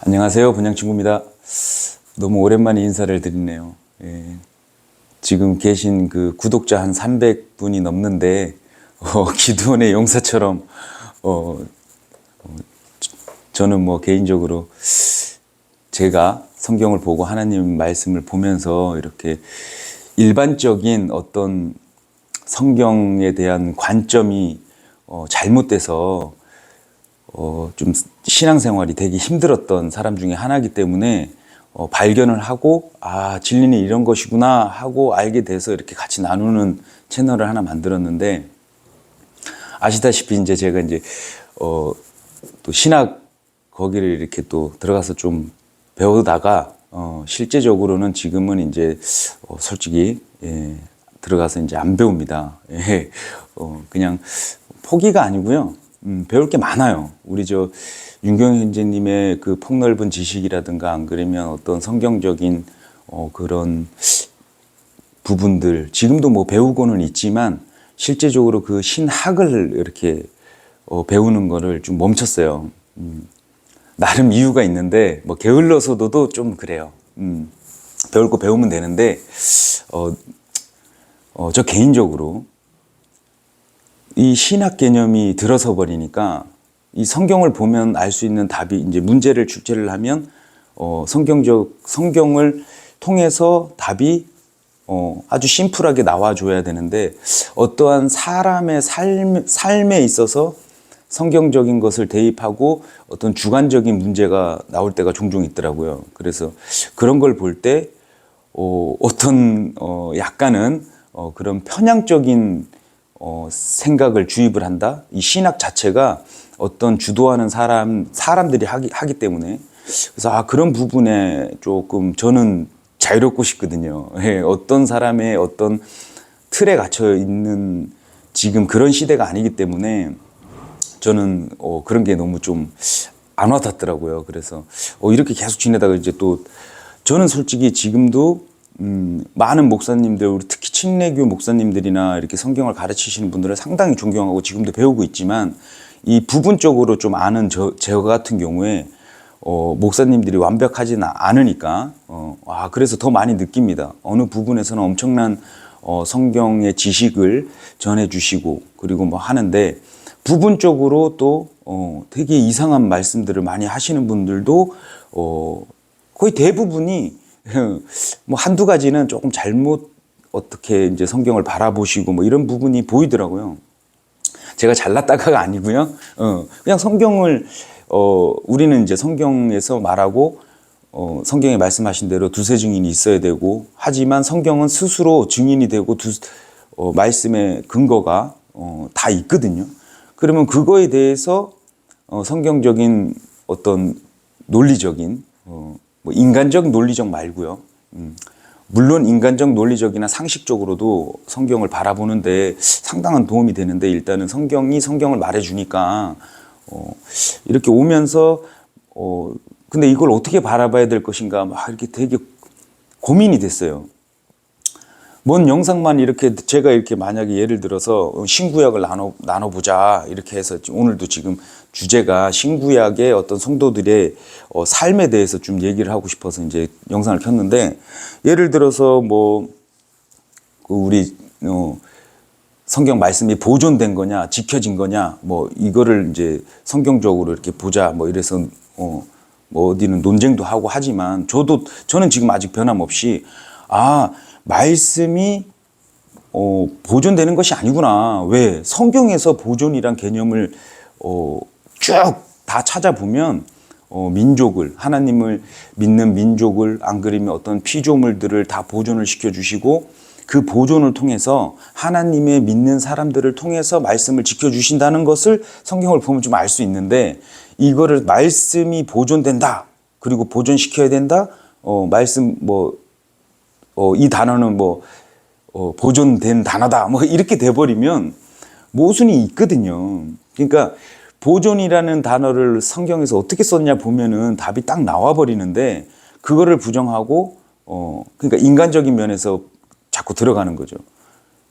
안녕하세요. 분양친구입니다. 너무 오랜만에 인사를 드리네요. 예, 지금 계신 그 구독자 한 300분이 넘는데, 기도원의 용사처럼, 어, 저는 뭐 개인적으로 제가 성경을 보고 하나님 말씀을 보면서 이렇게 일반적인 어떤 성경에 대한 관점이 잘못돼서 좀 신앙생활이 되게 힘들었던 사람 중에 하나이기 때문에 발견을 하고 진리는 이런 것이구나 하고 알게 돼서 이렇게 같이 나누는 채널을 하나 만들었는데, 아시다시피 이제 제가 이제 또 신학 거기를 이렇게 또 들어가서 좀 배우다가 실제적으로는 지금은 이제 솔직히 들어가서 이제 안 배웁니다. 그냥 포기가 아니고요. 배울 게 많아요. 우리 윤경 형제님의 그 폭넓은 지식이라든가 안 그러면 어떤 성경적인 그런 부분들 지금도 뭐 배우고는 있지만 실제적으로 그 신학을 이렇게 배우는 거를 좀 멈췄어요. 나름 이유가 있는데 뭐 게을러서도 좀 그래요. 배울 거 배우면 되는데 저 개인적으로 이 신학 개념이 들어서 버리니까 이 성경을 보면 알 수 있는 답이 이제 문제를 출제를 하면 성경을 통해서 답이 아주 심플하게 나와줘야 되는데, 어떠한 사람의 삶에 있어서 성경적인 것을 대입하고 어떤 주관적인 문제가 나올 때가 종종 있더라고요. 그래서 그런 걸 볼 때 어떤 약간은 그런 편향적인 생각을 주입을 한다. 이 신학 자체가 어떤 주도하는 사람들이 하기 때문에, 그래서 그런 부분에 조금 저는 자유롭고 싶거든요. 어떤 사람의 어떤 틀에 갇혀 있는 지금 그런 시대가 아니기 때문에 저는 그런 게 너무 좀 안 와닿더라고요. 그래서 이렇게 계속 지내다가 이제 또 저는 솔직히 지금도 많은 목사님들, 우리 특히 침례교 목사님들이나 이렇게 성경을 가르치시는 분들을 상당히 존경하고 지금도 배우고 있지만, 이 부분적으로 좀 아는 저 같은 경우에 목사님들이 완벽하지는 않으니까 그래서 더 많이 느낍니다. 어느 부분에서는 엄청난 성경의 지식을 전해주시고 그리고 뭐 하는데, 부분적으로 또 되게 이상한 말씀들을 많이 하시는 분들도 거의 대부분이 뭐 한두 가지는 조금 잘못 어떻게 이제 성경을 바라보시고 뭐 이런 부분이 보이더라고요. 제가 잘났다가가 아니고요. 그냥 성경을 우리는 이제 성경에서 말하고 성경에 말씀하신 대로 두세 증인이 있어야 되고, 하지만 성경은 스스로 증인이 되고 말씀의 근거가 다 있거든요. 그러면 그거에 대해서 성경적인 어떤 논리적인 뭐 인간적 논리적 말고요. 물론 인간적 논리적이나 상식적으로도 성경을 바라보는데 상당한 도움이 되는데, 일단은 성경이 성경을 말해주니까 이렇게 오면서 근데 이걸 어떻게 바라봐야 될 것인가 막 이렇게 되게 고민이 됐어요. 뭔 영상만 이렇게 제가 이렇게 만약에 예를 들어서 신구약을 나눠보자 이렇게 해서 오늘도 지금 주제가 신구약의 어떤 성도들의 삶에 대해서 좀 얘기를 하고 싶어서 이제 영상을 켰는데, 예를 들어서 뭐 우리 성경 말씀이 보존된 거냐 지켜진 거냐 뭐 이거를 이제 성경적으로 이렇게 보자 뭐 이래서 뭐 어디는 논쟁도 하고 하지만, 저는 지금 아직 변함없이 말씀이 보존되는 것이 아니구나. 왜? 성경에서 보존이란 개념을 쭉 다 찾아보면 민족을, 하나님을 믿는 민족을 안 그러면 어떤 피조물들을 다 보존을 시켜주시고, 그 보존을 통해서 하나님의 믿는 사람들을 통해서 말씀을 지켜주신다는 것을 성경을 보면 좀 알 수 있는데, 이거를 말씀이 보존된다 그리고 보존시켜야 된다 말씀 이 단어는 보존된 단어다 뭐 이렇게 돼버리면 모순이 있거든요. 그러니까 보존이라는 단어를 성경에서 어떻게 썼냐 보면은 답이 딱 나와버리는데, 그거를 부정하고 그러니까 인간적인 면에서 자꾸 들어가는 거죠.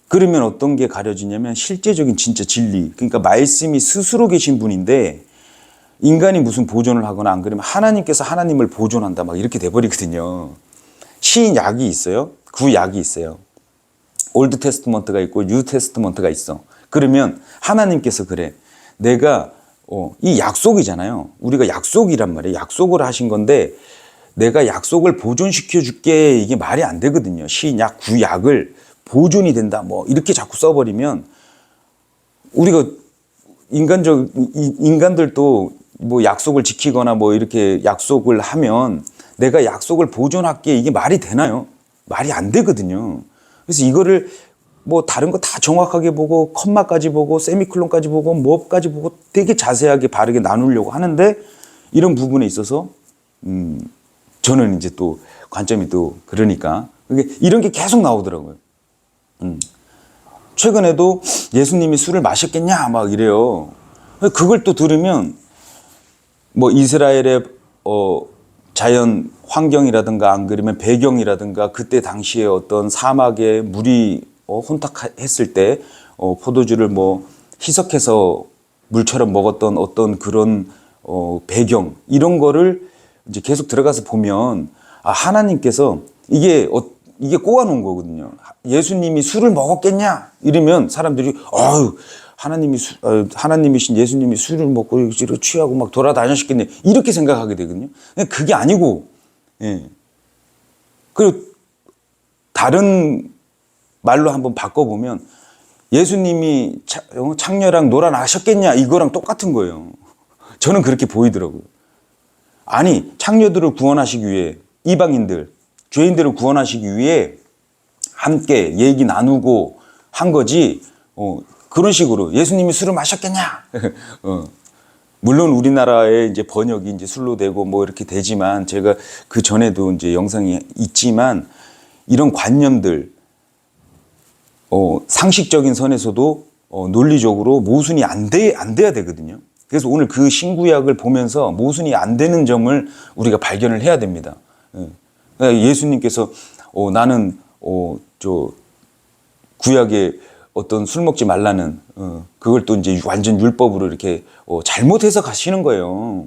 그러면 어떤 게 가려지냐면 실제적인 진짜 진리, 그러니까 말씀이 스스로 계신 분인데 인간이 무슨 보존을 하거나 안 그러면 하나님께서 하나님을 보존한다 막 이렇게 돼버리거든요. 신약이 있어요. 구약이 있어요. 올드 테스트먼트가 있고 뉴 테스트먼트가 있어. 그러면 하나님께서 그래. 내가 이 약속이잖아요. 우리가 약속이란 말이에요. 약속을 하신 건데 내가 약속을 보존시켜 줄게 이게 말이 안 되거든요. 신약, 구약을 보존이 된다 뭐 이렇게 자꾸 써버리면 우리가 인간들도 뭐 약속을 지키거나 뭐 이렇게 약속을 하면 내가 약속을 보존할게 이게 말이 되나요? 말이 안 되거든요. 그래서 이거를 뭐 다른 거 다 정확하게 보고 컴마까지 보고 세미콜론까지 보고 뭐까지 보고 되게 자세하게 바르게 나누려고 하는데 이런 부분에 있어서 저는 이제 또 관점이 또 그러니까 이런 게 계속 나오더라고요. 최근에도 예수님이 술을 마셨겠냐 막 이래요. 그걸 또 들으면 뭐 이스라엘의 자연 환경이라든가 안 그러면 배경이라든가 그때 당시에 어떤 사막에 물이 혼탁했을 때 포도주를 뭐 희석해서 물처럼 먹었던 어떤 그런 배경 이런 거를 이제 계속 들어가서 보면 하나님께서 이게 꼬아놓은 거거든요. 예수님이 술을 먹었겠냐 이러면 사람들이 하나님이신 예수님이 술을 먹고 이렇게 취하고 막 돌아다녔겠네 이렇게 생각하게 되거든요. 그게 아니고, 예. 그리고 다른 말로 한번 바꿔보면 예수님이 창녀랑 놀아나셨겠냐 이거랑 똑같은 거예요. 저는 그렇게 보이더라고요. 아니 창녀들을 구원하시기 위해 이방인들, 죄인들을 구원하시기 위해 함께 얘기 나누고 한 거지. 그런 식으로 예수님이 술을 마셨겠냐? 물론 우리나라의 이제 번역이 이제 술로 되고 뭐 이렇게 되지만 제가 그 전에도 이제 영상이 있지만 이런 관념들 상식적인 선에서도 논리적으로 모순이 안 돼야 되거든요. 그래서 오늘 그 신구약을 보면서 모순이 안 되는 점을 우리가 발견을 해야 됩니다. 예수님께서 나는 구약에 어떤 술 먹지 말라는 그걸 또 이제 완전 율법으로 이렇게 잘못해서 가시는 거예요.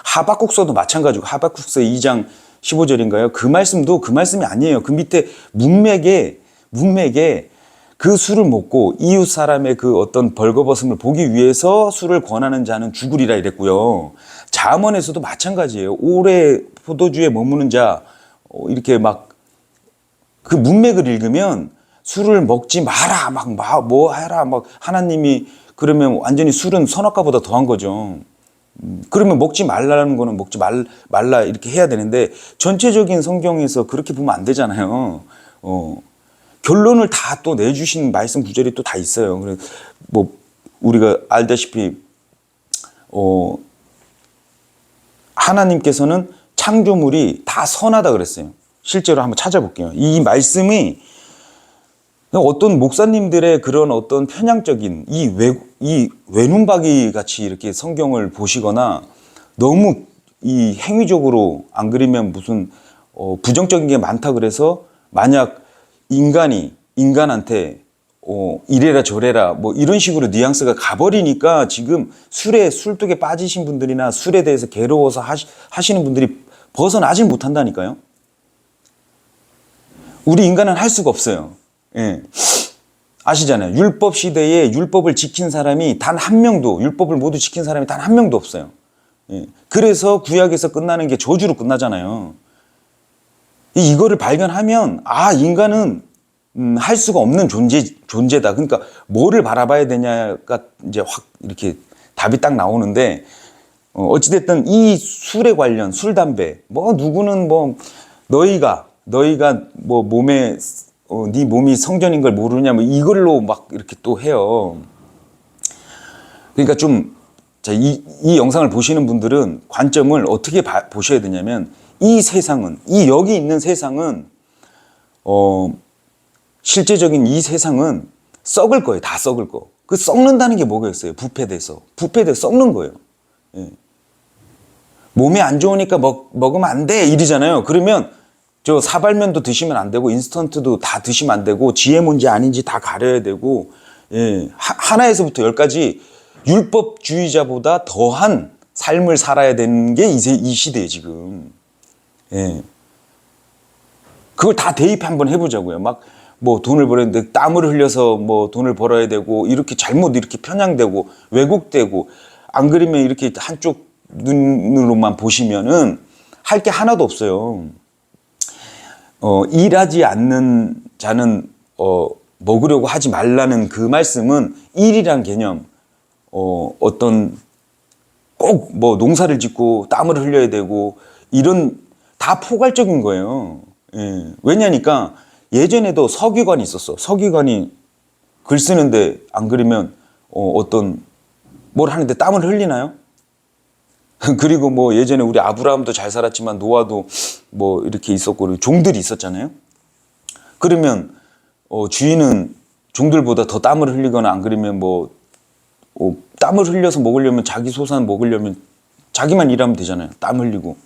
하박국서도 마찬가지고 하박국서 2장 15절인가요? 그 말씀도 그 말씀이 아니에요. 그 밑에 문맥에 그 술을 먹고 이웃 사람의 그 어떤 벌거벗음을 보기 위해서 술을 권하는 자는 죽으리라 이랬고요. 잠언에서도 마찬가지예요. 오래 포도주에 머무는 자 이렇게 막 그 문맥을 읽으면 술을 먹지 마라 뭐 해라 막 하나님이 그러면 완전히 술은 선악과보다 더한 거죠. 그러면 먹지 말라는 거는 먹지 말라 이렇게 해야 되는데 전체적인 성경에서 그렇게 보면 안 되잖아요. 결론을 다 또 내주신 말씀 구절이 또 다 있어요. 그래서 뭐 우리가 알다시피 하나님께서는 창조물이 다 선하다 그랬어요. 실제로 한번 찾아볼게요. 이 말씀이 어떤 목사님들의 그런 어떤 편향적인 이 외눈박이 같이 이렇게 성경을 보시거나 너무 이 행위적으로 안 그러면 무슨 부정적인 게 많다 그래서 만약 인간한테 이래라 저래라 뭐 이런 식으로 뉘앙스가 가버리니까 지금 술독에 빠지신 분들이나 술에 대해서 괴로워서 하시는 분들이 벗어나질 못한다니까요. 우리 인간은 할 수가 없어요. 예. 아시잖아요. 율법 시대에 율법을 지킨 사람이 단 한 명도, 율법을 모두 지킨 사람이 단 한 명도 없어요. 예. 그래서 구약에서 끝나는 게 저주로 끝나잖아요. 이거를 발견하면 인간은 할 수가 없는 존재다. 그러니까 뭐를 바라봐야 되냐가 이제 확 이렇게 답이 딱 나오는데 어찌됐든 이 술에 관련 술, 담배 뭐 누구는 뭐 너희가 뭐 몸에 네 몸이 성전인 걸 모르냐 뭐 이걸로 막 이렇게 또 해요. 그러니까 좀 이 영상을 보시는 분들은 관점을 어떻게 보셔야 되냐면 이 세상은 여기 있는 세상은 실제적인 이 세상은 썩을 거예요. 다 썩을 거. 그 썩는다는 게 뭐겠어요? 부패돼서 썩는 거예요. 예. 몸에 안 좋으니까 먹으면 안 돼 이러잖아요. 그러면 저 사발면도 드시면 안 되고 인스턴트도 다 드시면 안 되고 지혜문제 아닌지 다 가려야 되고 하나에서부터 10까지 율법주의자보다 더한 삶을 살아야 되는 게 이 시대에 지금. 예. 그걸 다 대입 한번 해보자고요. 막 뭐 돈을 벌었는데 땀을 흘려서 뭐 돈을 벌어야 되고 이렇게 잘못 이렇게 편향되고 왜곡되고 안 그러면 이렇게 한쪽 눈으로만 보시면은 할 게 하나도 없어요. 일하지 않는 자는 먹으려고 하지 말라는 그 말씀은 일이란 개념, 어떤 꼭 뭐 농사를 짓고 땀을 흘려야 되고 이런 다 포괄적인 거예요. 예. 왜냐니까 예전에도 서기관이 있었어. 서기관이 글 쓰는데 안 그러면 어떤 뭘 하는데 땀을 흘리나요? 그리고 뭐 예전에 우리 아브라함도 잘 살았지만 노아도 뭐 이렇게 있었고 그리고 종들이 있었잖아요. 그러면 주인은 종들보다 더 땀을 흘리거나 안 그러면 뭐 땀을 흘려서 먹으려면 자기 소산 먹으려면 자기만 일하면 되잖아요. 땀 흘리고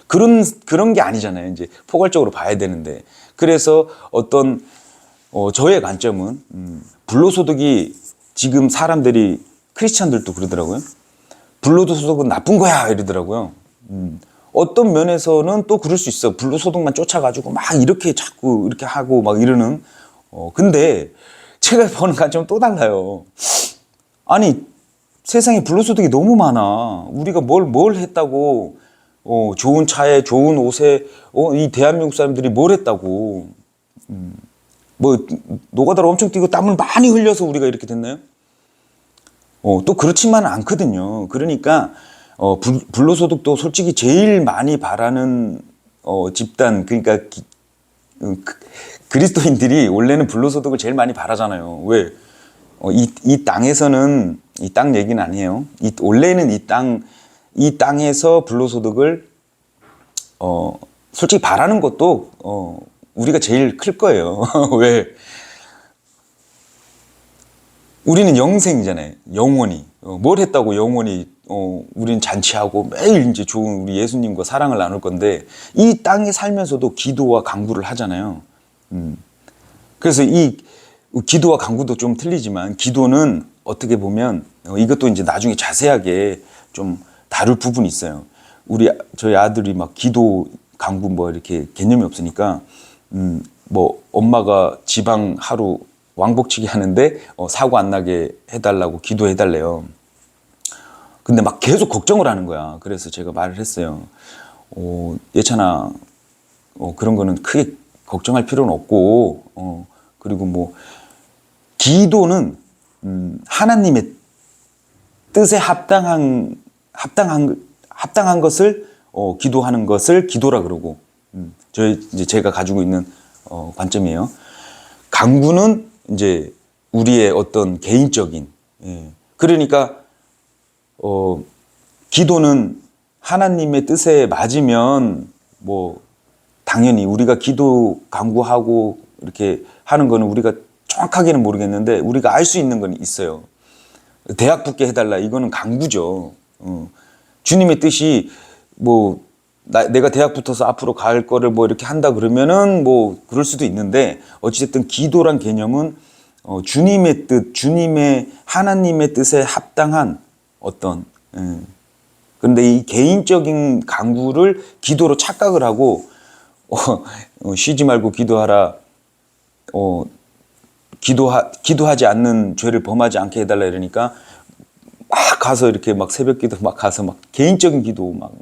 그런 게 아니잖아요. 이제 포괄적으로 봐야 되는데 그래서 어떤 저의 관점은 불로소득이 지금 사람들이 크리스찬들도 그러더라고요. 불로소득은 나쁜 거야 이러더라고요. 어떤 면에서는 또 그럴 수 있어. 불로소득만 쫓아가지고 막 이렇게 자꾸 이렇게 하고 막 이러는. 근데 제가 보는 관점은 또 달라요. 아니 세상에 불로소득이 너무 많아. 우리가 뭘 했다고 좋은 차에 좋은 옷에 이 대한민국 사람들이 뭘 했다고 뭐 노가다를 엄청 뛰고 땀을 많이 흘려서 우리가 이렇게 됐나요? 또 그렇지만은 않거든요. 그러니까 불로소득도 솔직히 제일 많이 바라는 집단 그러니까 그리스도인들이 원래는 불로소득을 제일 많이 바라잖아요. 왜? 이 땅에서는 이 땅 얘기는 아니에요. 원래는 이 땅에서 불로소득을 솔직히 바라는 것도 우리가 제일 클 거예요. 왜? 우리는 영생이잖아요. 영원히. 뭘 했다고 영원히 우리는 잔치하고 매일 이제 좋은 우리 예수님과 사랑을 나눌 건데 이 땅에 살면서도 기도와 간구를 하잖아요. 그래서 이 기도와 간구도 좀 틀리지만 기도는 어떻게 보면 이것도 이제 나중에 자세하게 좀 다룰 부분이 있어요. 저희 아들이 막 기도 간구 뭐 이렇게 개념이 없으니까 뭐 엄마가 지방 하루 왕복치기 하는데 사고 안 나게 해달라고 기도해달래요. 근데 막 계속 걱정을 하는 거야. 그래서 제가 말을 했어요. 예찬아, 그런 거는 크게 걱정할 필요는 없고, 그리고 뭐 기도는 하나님의 뜻에 합당한 것을 기도하는 것을 기도라 그러고, 제가 가지고 있는 관점이에요. 간구는 이제 우리의 어떤 개인적인, 그러니까 기도는 하나님의 뜻에 맞으면 뭐 당연히 우리가 기도 간구하고 이렇게 하는 거는 우리가 정확하게는 모르겠는데 우리가 알 수 있는 건 있어요. 대학 붙게 해달라 이거는 간구죠. 주님의 뜻이 뭐 내가 대학 붙어서 앞으로 갈 거를 뭐 이렇게 한다 그러면은 뭐 그럴 수도 있는데 어찌됐든 기도란 개념은 주님의 뜻, 하나님의 뜻에 합당한 어떤 그런데 이 개인적인 간구를 기도로 착각을 하고 쉬지 말고 기도하라. 기도하지 않는 죄를 범하지 않게 해달라 이러니까 막 가서 이렇게 막 새벽 기도 막 가서 막 개인적인 기도 막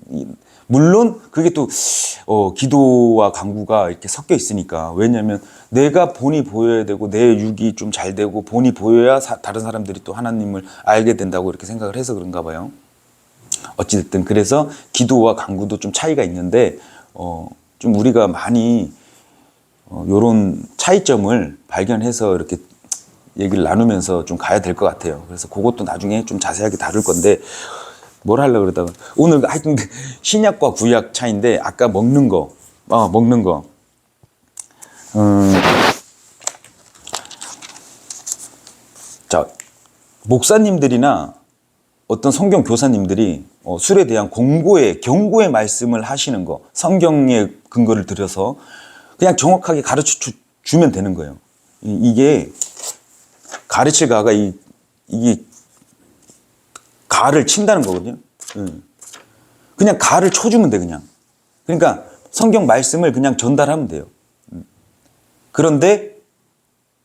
물론 그게 또 기도와 간구가 이렇게 섞여 있으니까 왜냐하면 내가 본이 보여야 되고 내 육이 좀 잘 되고 본이 보여야 다른 사람들이 또 하나님을 알게 된다고 이렇게 생각을 해서 그런가 봐요. 어찌됐든 그래서 기도와 간구도 좀 차이가 있는데 좀 우리가 많이 요런 차이점을 발견해서 이렇게 얘기를 나누면서 좀 가야 될 것 같아요. 그래서 그것도 나중에 좀 자세하게 다룰 건데 뭘 하려고 그러다가 오늘 하여튼 신약과 구약 차이인데 아까 먹는 거. 자, 목사님들이나 어떤 성경 교사님들이 술에 대한 경고의 말씀을 하시는 거, 성경의 근거를 들여서 그냥 정확하게 가르쳐 주면 되는 거예요. 이게 가르칠 가가 이게 가를 친다는 거거든요. 그냥 가를 쳐주면 돼, 그냥. 그러니까 성경 말씀을 그냥 전달하면 돼요. 그런데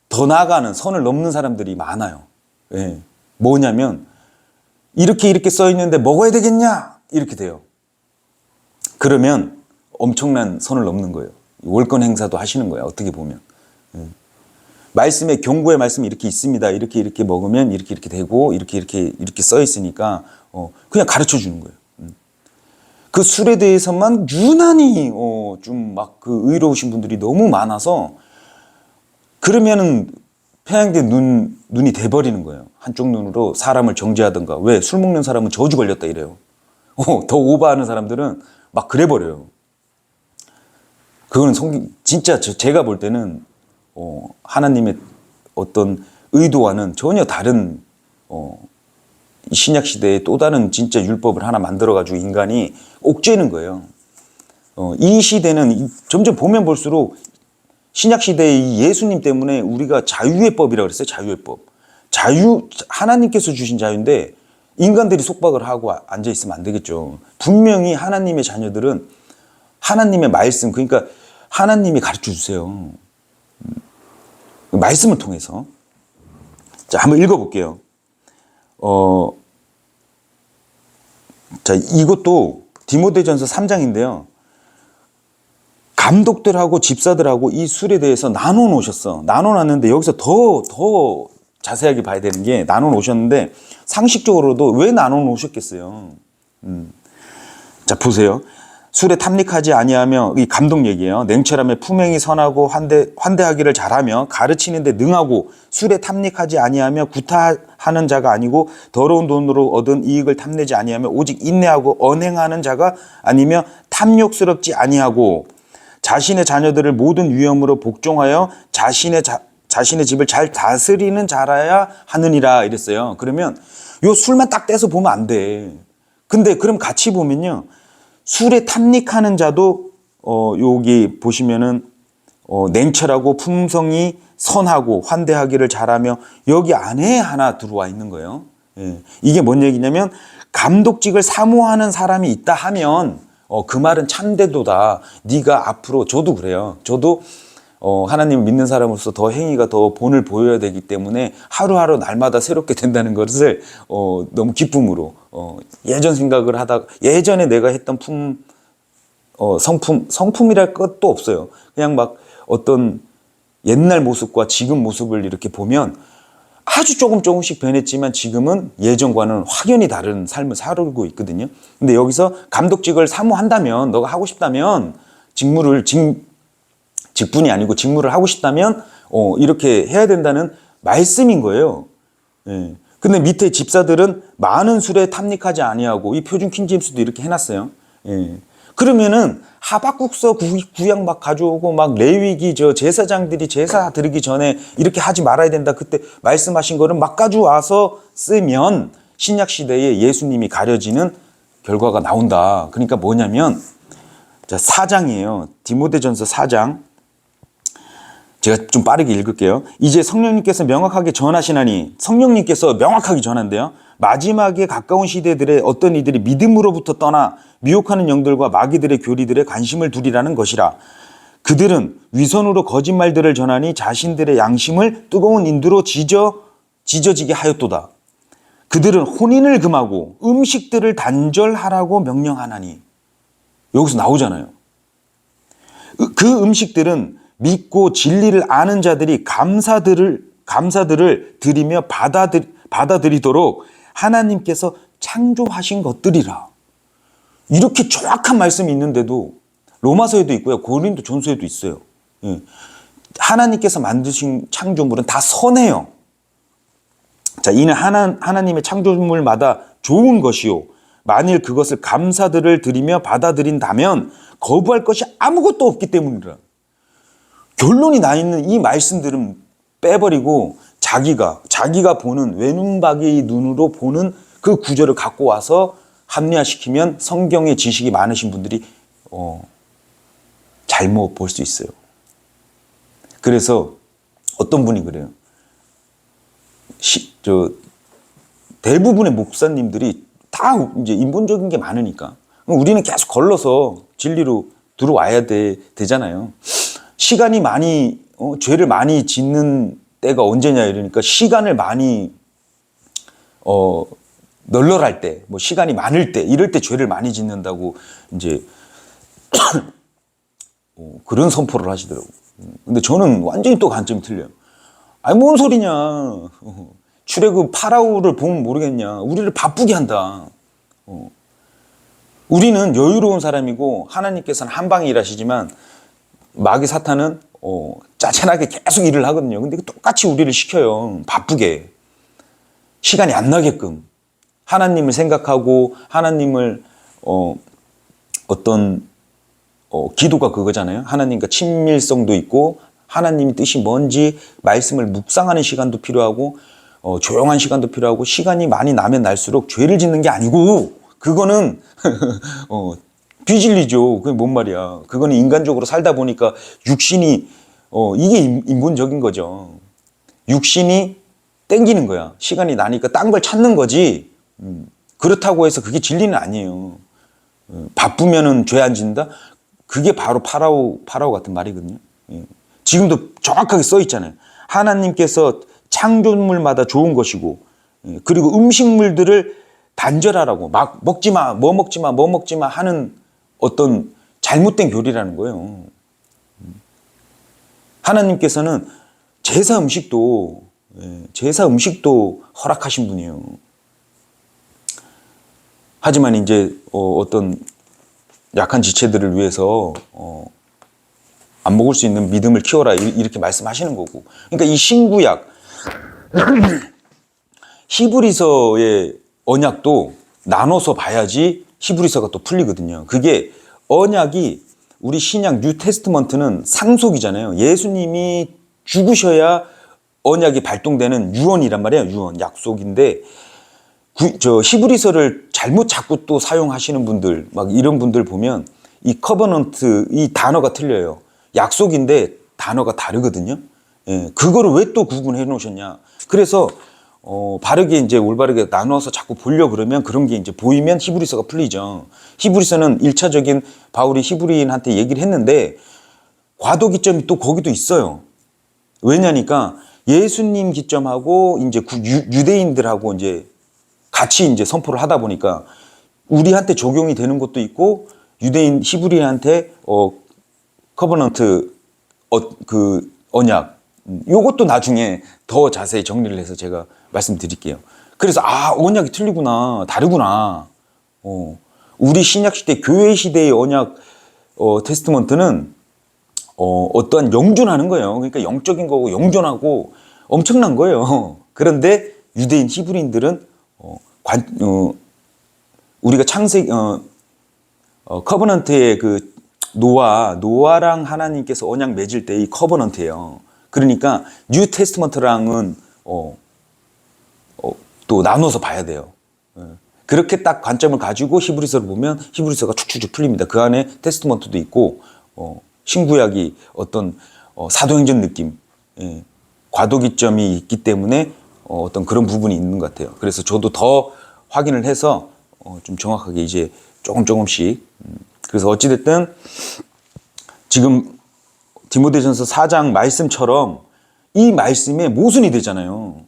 더 나아가는 선을 넘는 사람들이 많아요. 예. 뭐냐면 이렇게 써 있는데 먹어야 되겠냐? 이렇게 돼요. 그러면 엄청난 선을 넘는 거예요. 월권 행사도 하시는 거예요. 어떻게 보면. 말씀에 경고의 말씀이 이렇게 있습니다. 이렇게 먹으면 이렇게 되고 이렇게 써 있으니까 그냥 가르쳐 주는 거예요. 그 술에 대해서만 유난히 좀 막 그 의로우신 분들이 너무 많아서 그러면은 편향된 눈이 돼버리는 거예요. 한쪽 눈으로 사람을 정죄하던가. 왜? 술 먹는 사람은 저주 걸렸다 이래요. 더 오버하는 사람들은 막 그래버려요. 그거는 진짜 제가 볼 때는 하나님의 어떤 의도와는 전혀 다른 신약 시대에 또 다른 진짜 율법을 하나 만들어가지고 인간이 옥죄는 거예요. 이 시대는 점점 보면 볼수록 신약 시대의 이 예수님 때문에 우리가 자유의 법이라고 그랬어요. 자유의 법. 하나님께서 주신 자유인데 인간들이 속박을 하고 앉아 있으면 안 되겠죠. 분명히 하나님의 자녀들은 하나님의 말씀, 그러니까 하나님이 가르쳐 주세요. 말씀을 통해서. 자, 한번 읽어볼게요. 자, 이것도 디모데전서 3장인데요. 감독들하고 집사들하고 이 술에 대해서 나눠놓으셨어. 나눠놨는데 여기서 더 자세하게 봐야 되는 게 나눠놓으셨는데 상식적으로도 왜 나눠놓으셨겠어요. 자, 보세요. 술에 탐닉하지 아니하며, 이 감독 얘기예요. 냉철하며 품행이 선하고 환대하기를 잘하며 가르치는데 능하고 술에 탐닉하지 아니하며 구타하는 자가 아니고 더러운 돈으로 얻은 이익을 탐내지 아니하며 오직 인내하고 언행하는 자가 아니며 탐욕스럽지 아니하고 자신의 자녀들을 모든 위험으로 복종하여 자신의 집을 잘 다스리는 자라야 하느니라 이랬어요. 그러면 요 술만 딱 떼서 보면 안 돼. 근데 그럼 같이 보면요. 술에 탐닉하는 자도 여기 보시면은 냉철하고 품성이 선하고 환대하기를 잘하며 여기 안에 하나 들어와 있는 거예요. 예. 이게 뭔 얘기냐면 감독직을 사모하는 사람이 있다 하면 그 말은 참되도다. 네가 앞으로, 저도 그래요. 저도 하나님을 믿는 사람으로서 더 행위가 더 본을 보여야 되기 때문에 하루하루 날마다 새롭게 된다는 것을 너무 기쁨으로 예전 생각을 하다가 예전에 내가 했던 성품이랄 것도 없어요. 그냥 막 어떤 옛날 모습과 지금 모습을 이렇게 보면 아주 조금씩 변했지만 지금은 예전과는 확연히 다른 삶을 살고 있거든요. 근데 여기서 감독직을 사모한다면, 너가 하고 싶다면 직분이 아니고 직무를 하고 싶다면 이렇게 해야 된다는 말씀인 거예요. 예. 근데 밑에 집사들은 많은 술에 탐닉하지 아니하고, 이 표준 킹제임스도 이렇게 해놨어요. 예. 그러면은 하박국서 구약 막 가져오고 막 레위기 제사장들이 제사 드리기 전에 이렇게 하지 말아야 된다. 그때 말씀하신 거를 막 가져와서 쓰면 신약 시대에 예수님이 가려지는 결과가 나온다. 그러니까 뭐냐면, 자, 4장이에요. 디모데전서 4장. 제가 좀 빠르게 읽을게요. 이제 성령님께서 명확하게 전하시나니, 성령님께서 명확하게 전한대요. 마지막에 가까운 시대들의 어떤 이들이 믿음으로부터 떠나 미혹하는 영들과 마귀들의 교리들에 관심을 두리라는 것이라. 그들은 위선으로 거짓말들을 전하니 자신들의 양심을 뜨거운 인두로 지져지게 하였도다. 그들은 혼인을 금하고 음식들을 단절하라고 명령하나니. 여기서 나오잖아요. 그 음식들은 믿고 진리를 아는 자들이 감사들을 드리며 받아들이도록 하나님께서 창조하신 것들이라. 이렇게 정확한 말씀이 있는데도 로마서에도 있고요. 고린도 전서에도 있어요. 예. 하나님께서 만드신 창조물은 다 선해요. 자, 이는 하나님의 창조물마다 좋은 것이요. 만일 그것을 감사들을 드리며 받아들인다면 거부할 것이 아무것도 없기 때문이라. 결론이 나 있는 이 말씀들은 빼버리고 자기가 보는 외눈박이 눈으로 보는 그 구절을 갖고 와서 합리화시키면 성경의 지식이 많으신 분들이 잘못 볼 수 있어요. 그래서 어떤 분이 그래요. 대부분의 목사님들이 다 이제 인본적인 게 많으니까 우리는 계속 걸러서 진리로 들어와야 되잖아요. 시간이 많이 죄를 많이 짓는 때가 언제냐 이러니까 시간을 많이 널널할 때, 뭐 시간이 많을 때, 이럴 때 죄를 많이 짓는다고 이제 그런 선포를 하시더라고요. 근데 저는 완전히 또 관점이 틀려요. 아니 뭔 소리냐. 출애굽 파라오를 보면 모르겠냐. 우리를 바쁘게 한다. 우리는 여유로운 사람이고 하나님께서는 한 방에 일하시지만 마귀 사탄은 짜잘하게 계속 일을 하거든요. 근데 똑같이 우리를 시켜요. 바쁘게. 시간이 안 나게끔. 하나님을 생각하고 하나님을 기도가 그거잖아요. 하나님과 친밀성도 있고 하나님의 뜻이 뭔지 말씀을 묵상하는 시간도 필요하고 조용한 시간도 필요하고 시간이 많이 나면 날수록 죄를 짓는 게 아니고 그거는 비진리죠. 그게 뭔 말이야. 그거는 인간적으로 살다 보니까 육신이 이게 인본적인 거죠. 육신이 땡기는 거야. 시간이 나니까 딴 걸 찾는 거지. 그렇다고 해서 그게 진리는 아니에요. 바쁘면은 죄 안 짓는다? 그게 바로 파라오 같은 말이거든요. 지금도 정확하게 써 있잖아요. 하나님께서 창조물마다 좋은 것이고, 그리고 음식물들을 단절하라고 막 먹지 마, 뭐 먹지 마, 뭐 먹지 마 하는 어떤 잘못된 교리라는 거예요. 하나님께서는 제사 음식도 허락하신 분이에요. 하지만 이제 어떤 약한 지체들을 위해서 안 먹을 수 있는 믿음을 키워라 이렇게 말씀하시는 거고. 그러니까 이 신구약 히브리서의 언약도 나눠서 봐야지 히브리서가 또 풀리거든요. 그게 언약이 우리 신약 뉴 테스트먼트는 상속이잖아요. 예수님이 죽으셔야 언약이 발동되는 유언이란 말이에요. 유언, 약속인데 히브리서를 잘못 자꾸 또 사용하시는 분들, 막 이런 분들 보면 이 커버넌트 이 단어가 틀려요. 약속인데 단어가 다르거든요. 예, 그거를 왜 또 구분해 놓으셨냐. 그래서 바르게 이제 올바르게 나눠서 자꾸 보려 그러면 그런 게 이제 보이면 히브리서가 풀리죠. 히브리서는 1차적인 바울이 히브리인한테 얘기를 했는데 과도 기점이 또 거기도 있어요. 왜냐니까 예수님 기점하고 이제 유대인들하고 이제 같이 이제 선포를 하다 보니까 우리한테 적용이 되는 것도 있고 유대인 히브리한테 커버넌트 그 언약 요것도 나중에 더 자세히 정리를 해서 제가 말씀드릴게요. 그래서 언약이 틀리구나, 다르구나. 우리 신약 시대 교회 시대의 언약 테스트먼트는 어떠한 영존하는 거예요. 그러니까 영적인 거고 영존하고 엄청난 거예요. 그런데 유대인 히브리인들은 우리가 커버넌트의 그 노아랑 하나님께서 언약 맺을 때 이 커버넌트예요. 그러니까 뉴 테스트먼트랑은 또 나눠서 봐야 돼요. 그렇게 딱 관점을 가지고 히브리서를 보면 히브리서가 축축축 풀립니다. 그 안에 테스트먼트도 있고 신구약이 어떤 사도행전 느낌, 과도기점이 있기 때문에 어떤 그런 부분이 있는 것 같아요. 그래서 저도 더 확인을 해서 좀 정확하게 이제 조금씩 그래서 어찌됐든 지금 디모데전서 4장 말씀처럼 이 말씀에 모순이 되잖아요.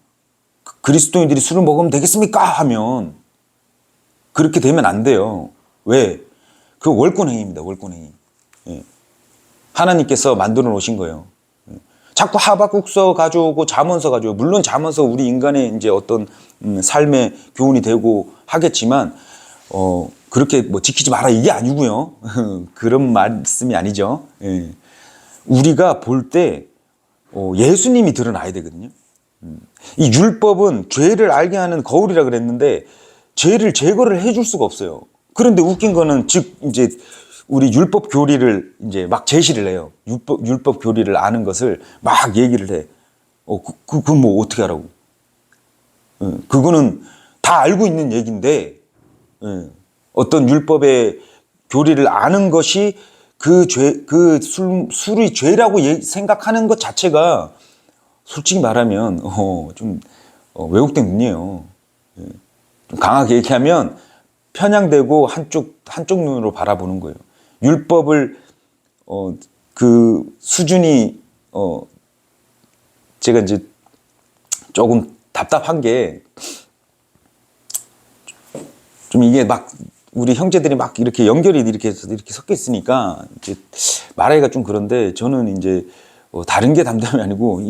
그리스도인들이 술을 먹으면 되겠습니까? 하면 그렇게 되면 안 돼요. 왜? 그 월권행위입니다. 월권행위. 하나님께서 만들어 놓으신 거예요. 자꾸 하박국서 가져오고 잠언서 가져오고 물론 잠언서 우리 인간의 이제 어떤 삶의 교훈이 되고 하겠지만 그렇게 뭐 지키지 마라 이게 아니고요. 그런 말씀이 아니죠. 우리가 볼 때 예수님이 드러나야 되거든요. 이 율법은 죄를 알게 하는 거울이라 그랬는데 죄를 제거를 해줄 수가 없어요. 그런데 웃긴 거는 즉 이제 우리 율법 교리를 이제 막 제시를 해요. 율법 교리를 아는 것을 막 얘기를 해. 그건 뭐 어떻게 하라고? 그거는 다 알고 있는 얘기인데 어떤 율법의 교리를 아는 것이 술이 죄라고 생각하는 것 자체가 솔직히 말하면 좀 왜곡된 눈이에요. 좀 강하게 얘기하면 편향되고 한쪽 눈으로 바라보는 거예요. 율법을 그 수준이 제가 이제 조금 답답한 게 좀 이게 막 우리 형제들이 막 이렇게 연결이 이렇게 섞여 있으니까 이제 말하기가 좀 그런데 저는 이제 다른 게 담당이 아니고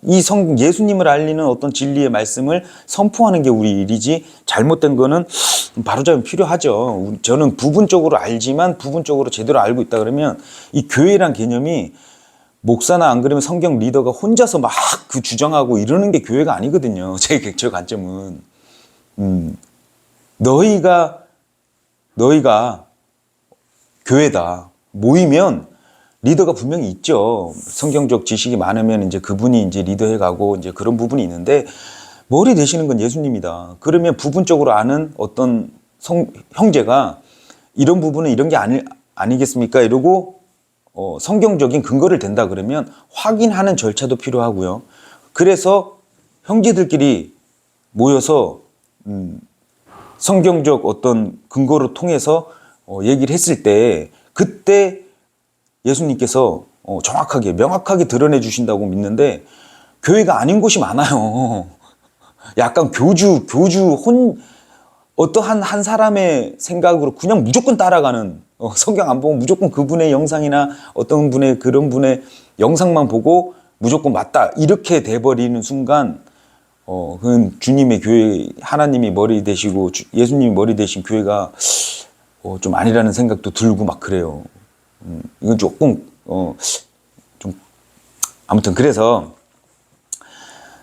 예수님을 알리는 어떤 진리의 말씀을 선포하는 게 우리 일이지 잘못된 거는 바로잡으면 필요하죠. 저는 부분적으로 알지만 부분적으로 제대로 알고 있다 그러면 이 교회란 개념이 목사나 안 그러면 성경 리더가 혼자서 막 그 주장하고 이러는 게 교회가 아니거든요. 제 관점은. 너희가 교회다. 모이면 리더가 분명히 있죠. 성경적 지식이 많으면 이제 그분이 이제 리더해 가고 이제 그런 부분이 있는데 머리 되시는 건 예수님이다. 그러면 부분적으로 아는 어떤 형제가 이런 부분은 이런 게 아니겠습니까? 이러고 성경적인 근거를 댄다 그러면 확인하는 절차도 필요하고요. 그래서 형제들끼리 모여서 성경적 어떤 근거를 통해서 얘기를 했을 때 그때 예수님께서 정확하게 명확하게 드러내 주신다고 믿는데 교회가 아닌 곳이 많아요. 약간 어떠한 한 사람의 생각으로 그냥 무조건 따라가는 성경 안 보고 무조건 그분의 영상이나 어떤 분의 그런 분의 영상만 보고 무조건 맞다 이렇게 돼버리는 순간 그건 주님의 교회 하나님이 머리 되시고 예수님이 머리 되신 교회가 좀 아니라는 생각도 들고 막 그래요. 이건 조금 좀 아무튼 그래서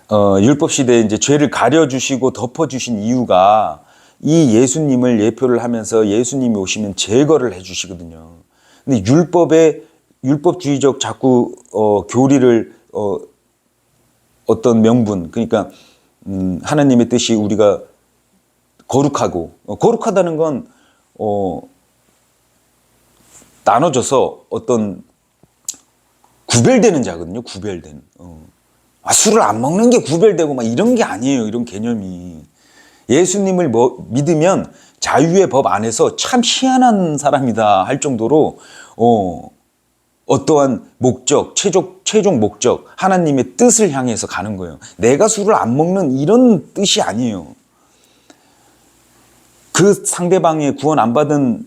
율법 시대에 이제 죄를 가려주시고 덮어주신 이유가 이 예수님을 예표를 하면서 예수님이 오시면 제거를 해주시거든요. 근데 율법주의적 자꾸 교리를 어떤 명분 그러니까 하나님의 뜻이 우리가 거룩하고 거룩하다는 건 나눠져서 어떤 구별되는 자거든요. 구별된. 술을 안 먹는 게 구별되고 막 이런 게 아니에요. 이런 개념이. 예수님을 믿으면 자유의 법 안에서 참 희한한 사람이다 할 정도로 어떠한 목적, 최종 목적, 하나님의 뜻을 향해서 가는 거예요. 내가 술을 안 먹는 이런 뜻이 아니에요. 그 상대방의 구원 안 받은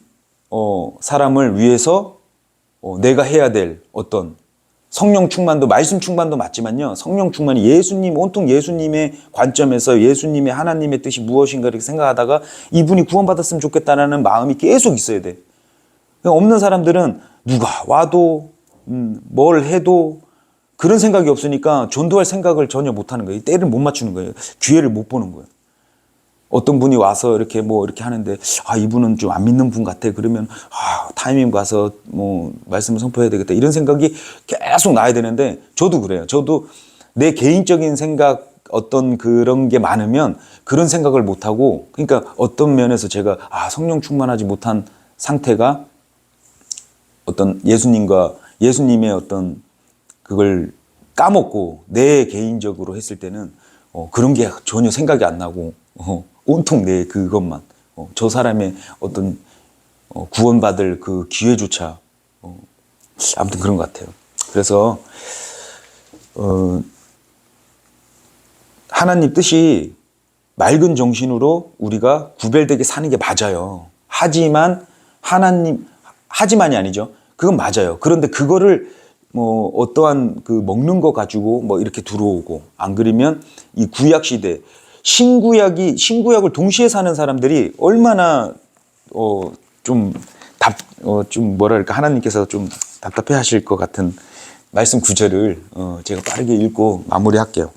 사람을 위해서 내가 해야 될 어떤 성령 충만도 말씀 충만도 맞지만요. 성령 충만이 온통 예수님의 관점에서 예수님의 하나님의 뜻이 무엇인가 이렇게 생각하다가 이분이 구원받았으면 좋겠다라는 마음이 계속 있어야 돼. 없는 사람들은 누가 와도 뭘 해도 그런 생각이 없으니까 전도할 생각을 전혀 못 하는 거예요. 때를 못 맞추는 거예요. 기회를 못 보는 거예요. 어떤 분이 와서 이렇게 이렇게 하는데 이분은 좀 안 믿는 분 같아. 그러면 타이밍 가서 말씀을 선포해야 되겠다. 이런 생각이 계속 나야 되는데 저도 그래요. 저도 내 개인적인 생각 어떤 그런 게 많으면 그런 생각을 못 하고 그러니까 어떤 면에서 제가 성령 충만하지 못한 상태가 어떤 예수님의 어떤 그걸 까먹고 내 개인적으로 했을 때는 그런 게 전혀 생각이 안 나고 온통 내 그것만 저 사람의 어떤 구원받을 그 기회조차 아무튼 그런 것 같아요. 그래서 하나님 뜻이 맑은 정신으로 우리가 구별되게 사는 게 맞아요. 하지만이 아니죠. 그건 맞아요. 그런데 그거를 어떠한 그 먹는 거 가지고 이렇게 들어오고 안 그러면 이 구약 시대 신구약을 동시에 사는 사람들이 얼마나 좀 뭐랄까 하나님께서 좀 답답해 하실 것 같은 말씀 구절을 제가 빠르게 읽고 마무리할게요.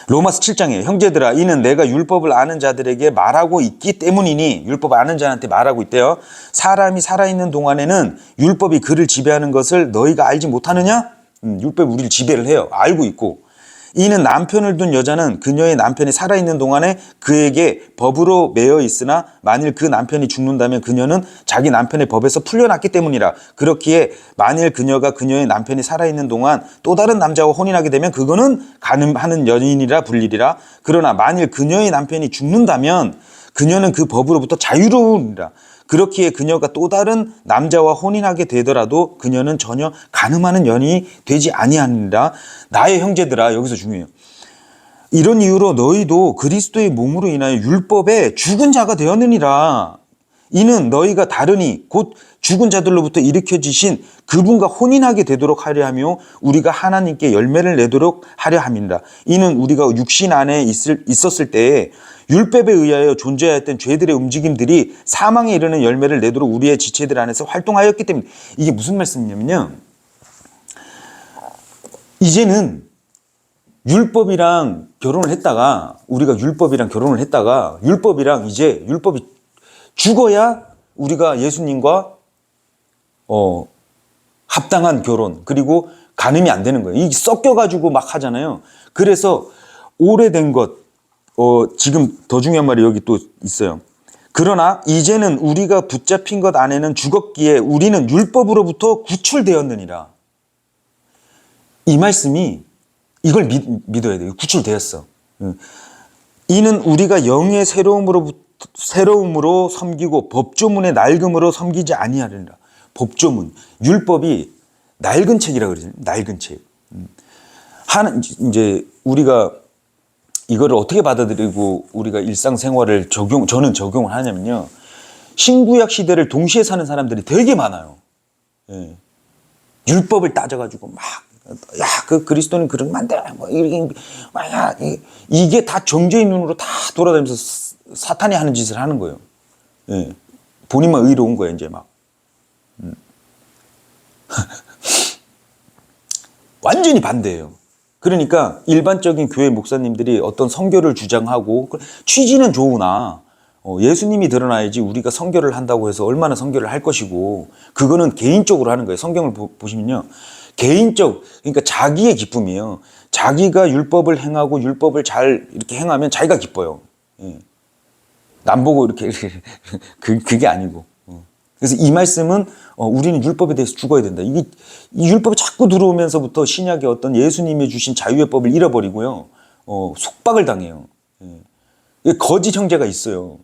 로마서 7장에 형제들아 이는 내가 율법을 아는 자들에게 말하고 있기 때문이니 율법 아는 자한테 말하고 있대요. 사람이 살아있는 동안에는 율법이 그를 지배하는 것을 너희가 알지 못하느냐? 율법이 우리를 지배를 해요. 알고 있고 이는 남편을 둔 여자는 그녀의 남편이 살아있는 동안에 그에게 법으로 매여 있으나 만일 그 남편이 죽는다면 그녀는 자기 남편의 법에서 풀려났기 때문이라. 그렇기에 만일 그녀가 그녀의 남편이 살아있는 동안 또 다른 남자와 혼인하게 되면 그거는 간음하는 연인이라 불리리라. 그러나 만일 그녀의 남편이 죽는다면 그녀는 그 법으로부터 자유로우니라. 그렇기에 그녀가 또 다른 남자와 혼인하게 되더라도 그녀는 전혀 간음하는 연이 되지 아니하니라. 나의 형제들아, 여기서 중요해요. 이런 이유로 너희도 그리스도의 몸으로 인하여 율법에 죽은 자가 되었느니라. 이는 너희가 다르니 곧 죽은 자들로부터 일으켜지신 그분과 혼인하게 되도록 하려 하며 우리가 하나님께 열매를 내도록 하려 함이니라. 이는 우리가 육신 안에 있었을 때에 율법에 의하여 존재하였던 죄들의 움직임들이 사망에 이르는 열매를 내도록 우리의 지체들 안에서 활동하였기 때문에. 이게 무슨 말씀이냐면요, 이제는 율법이랑 결혼을 했다가, 우리가 율법이랑 결혼을 했다가 율법이랑 이제 율법이 죽어야 우리가 예수님과 합당한 결혼, 그리고 간음이 안 되는 거예요. 이게 섞여가지고 막 하잖아요. 그래서 오래된 것, 지금 더 중요한 말이 여기 또 있어요. 그러나 이제는 우리가 붙잡힌 것 안에는 죽었기에 우리는 율법으로부터 구출되었느니라. 이 말씀이, 이걸 믿어야 돼요. 구출되었어. 이는 우리가 영의 새로움으로 섬기고 법조문의 낡음으로 섬기지 아니하리라. 법조문, 율법이 낡은 책이라 그러잖아요. 낡은 책. 이제 우리가 이거를 어떻게 받아들이고 우리가 일상생활을 저는 적용을 하냐면요, 신구약 시대를 동시에 사는 사람들이 되게 많아요. 예. 율법을 따져가지고 막, 야, 그 그리스도는 그러면 안 돼. 뭐, 이게 다 정죄의 눈으로 다 돌아다니면서 사탄이 하는 짓을 하는 거예요. 예. 본인만 의로운 거예요, 이제 막. 완전히 반대예요. 그러니까 일반적인 교회 목사님들이 어떤 선교를 주장하고, 취지는 좋으나 예수님이 드러나야지 우리가 선교를 한다고 해서 얼마나 선교를 할 것이고, 그거는 개인적으로 하는 거예요. 성경을 보시면요, 그러니까 자기의 기쁨이에요. 자기가 율법을 행하고 율법을 잘 이렇게 행하면 자기가 기뻐요. 예. 남 보고 이렇게 그게 아니고. 그래서 이 말씀은 우리는 율법에 대해서 죽어야 된다. 이 율법이 자꾸 들어오면서부터 신약의 어떤 예수님이 주신 자유의 법을 잃어버리고요, 속박을 당해요. 예. 거짓 형제가 있어요.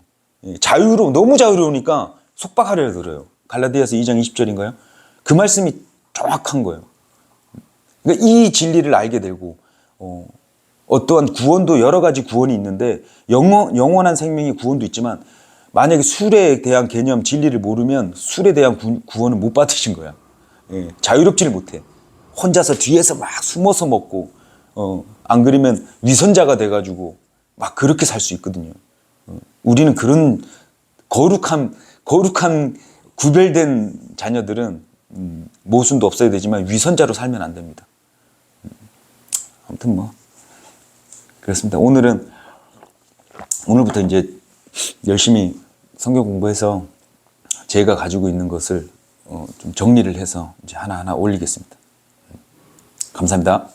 예. 너무 자유로우니까 속박하려 들어요. 갈라디아서 2장 20절인가요? 그 말씀이 정확한 거예요. 그러니까 이 진리를 알게 되고, 어떠한 구원도 여러 가지 구원이 있는데, 영원한 생명의 구원도 있지만, 만약에 술에 대한 개념, 진리를 모르면 술에 대한 구원은 못 받으신 거야. 예, 자유롭지를 못해. 혼자서 뒤에서 막 숨어서 먹고, 안 그러면 위선자가 돼가지고 막 그렇게 살 수 있거든요. 우리는 그런 거룩한 구별된 자녀들은 모순도 없어야 되지만 위선자로 살면 안 됩니다. 아무튼 뭐 그렇습니다. 오늘부터 이제 열심히 성경 공부해서 제가 가지고 있는 것을 좀 정리를 해서 이제 하나하나 올리겠습니다. 감사합니다.